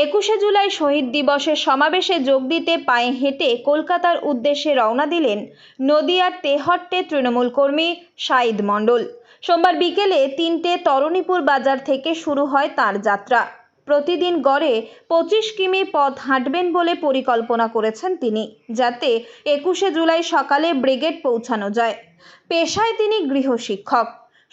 21শে জুলাই শহীদ দিবসের সমাবেশে যোগ দিতে পায়ে হেঁটে কলকাতার উদ্দেশ্যে রওনা দিলেন নদিয়ার তেহট্টে তৃণমূল কর্মী শাহিদ মণ্ডল। সোমবার বিকেলে 3টে তরণীপুর বাজার থেকে শুরু হয় তার যাত্রা। প্রতিদিন গড়ে 25 কিমি পথ হাঁটবেন বলে পরিকল্পনা করেছেন তিনি, যাতে 21শে জুলাই সকালে ব্রিগেড পৌঁছানো যায়। পেশায় তিনি গৃহশিক্ষক।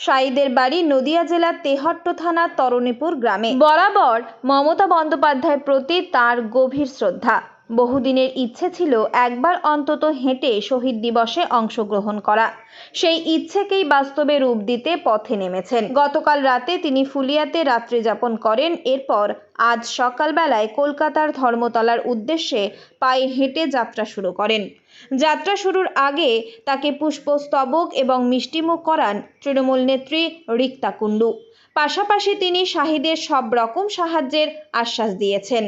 শাহিদের বাড়ি নদিয়া জেলার তেহট্ট থানার তরণীপুর গ্রামে। বরাবর মমতা বন্দ্যোপাধ্যায়ের প্রতি তার গভীর শ্রদ্ধা। বহুদিনের ইচ্ছে ছিল একবার অন্তত হেঁটে শহীদ দিবসে অংশগ্রহণ করা। সেই ইচ্ছেকেই বাস্তবে রূপ দিতে পথে নেমেছেন। গতকাল রাতে তিনি ফুলিয়াতে রাত্রি যাপন করেন। এরপর আজ সকালবেলায় কলকাতার ধর্মতলার উদ্দেশ্যে পায়ে হেঁটে যাত্রা শুরু করেন। যাত্রা শুরুর আগে তাকে পুষ্পস্তবক এবং মিষ্টিমুখ করান তৃণমূল নেত্রী রিক্তা কুণ্ডু। পাশাপাশি তিনি শাহিদের সব রকম সাহায্যের আশ্বাস দিয়েছেন।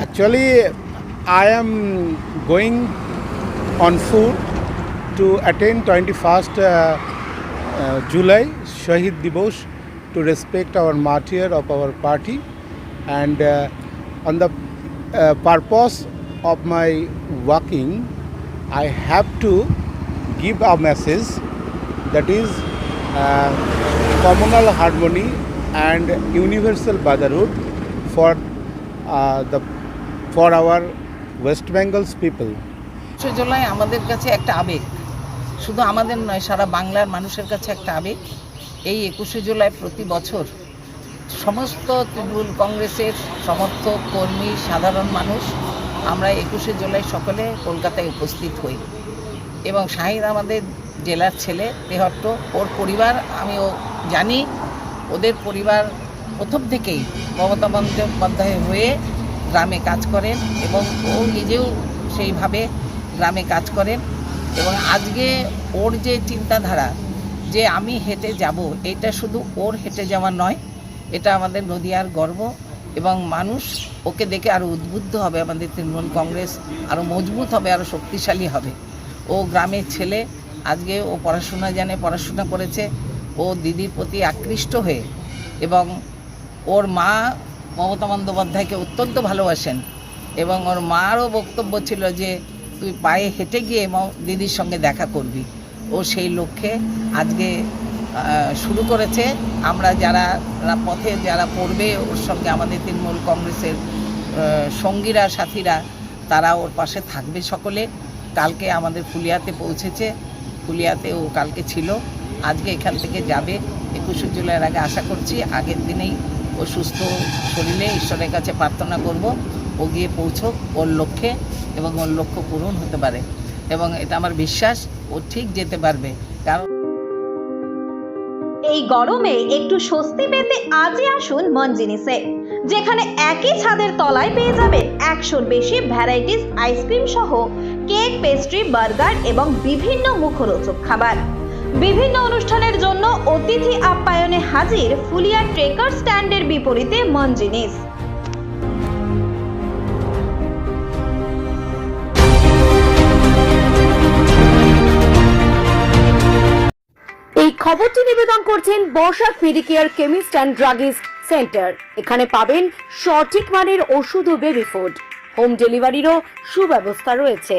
Actually, I am going on foot to attend 21st July Shahid Divas to respect our martyr of our party, and on the purpose of my walking, I have to give a message, that is communal harmony and universal brotherhood for for our West Bengal's people. July আমাদের কাছে একটা আবেগ, শুধু আমাদের নয়, সারা বাংলার মানুষের কাছে একটা আবেগ। এই 21শে জুলাই প্রতি বছর সমস্ত তৃণমূল কংগ্রেসের সমর্থক, কর্মী, সাধারণ মানুষ আমরা 21শে জুলাই সকলে কলকাতায় উপস্থিত হই। এবং শাহিদ আমাদের জেলার ছেলে, তেহট্ট, ওর পরিবার আমিও জানি। ওদের পরিবার প্রথম থেকেই মমতা বন্দ্যোপাধ্যায় হয়ে গ্রামে কাজ করেন এবং ও নিজেও সেইভাবে গ্রামে কাজ করেন। এবং আজকে ওর যে চিন্তাধারা যে আমি হেঁটে যাব, এটা শুধু ওর হেঁটে যাওয়া নয়, এটা আমাদের নদিয়ার গর্ব। এবং মানুষ ওকে দেখে আরও উদ্বুদ্ধ হবে, আমাদের তৃণমূল কংগ্রেস আরও মজবুত হবে, আরও শক্তিশালী হবে। ও গ্রামের ছেলে, আজকে ও পড়াশোনা জানে, পড়াশোনা করেছে, ও দিদির প্রতি আকৃষ্ট হয়ে, এবং ওর মা মমতা বন্দ্যোপাধ্যায়কে অত্যন্ত ভালোবাসেন। এবং ওর মারও বক্তব্য ছিল যে তুই পায়ে হেঁটে গিয়ে দিদির সঙ্গে দেখা করবি। ও সেই লক্ষ্যে আজকে শুরু করেছে। আমরা যারা পথে যারা পড়বে ওর সঙ্গে, আমাদের তৃণমূল কংগ্রেসের সঙ্গীরা, সাথীরা, তারা ওর পাশে থাকবে সকলে। কালকে আমাদের ফুলিয়াতে পৌঁছেছে, ফুলিয়াতে ও কালকে ছিল, আজকে এখান থেকে যাবে। 21শে জুলাইয়ের আগে আশা করছি আগের দিনেই ও সুস্থ শরীরে, ঈশ্বরের কাছে প্রার্থনা করব ও গিয়ে পৌঁছক ওর লক্ষ্যে এবং ওর লক্ষ্য পূরণ হতে পারে। এবং এটা আমার বিশ্বাস ও ঠিক যেতে পারবে। কারণ এই গরমে একটু স্বস্তি পেতে আজই আসুন মনজিনিসে, যেখানে একই ছাদের তলায় পেয়ে যাবেন 100-র বেশি ভ্যারাইটিস আইসক্রিম সহ কেক, পেস্ট্রি, বার্গার এবং বিভিন্ন মুখরোচক খাবার। বিভিন্ন অনুষ্ঠানের জন্য অতিথি আপ্যায়নে হাজির ফুলিয়া ট্রেকার স্ট্যান্ডের বিপরীতে মনজিনিস। এই খবরটি নিবেদন করছেন Barsha medicare chemist and druggist centre. এখানে পাবেন সঠিক মানের ওষুধ ও বেবি ফুড। হোম ডেলিভারিরও সুব্যবস্থা রয়েছে।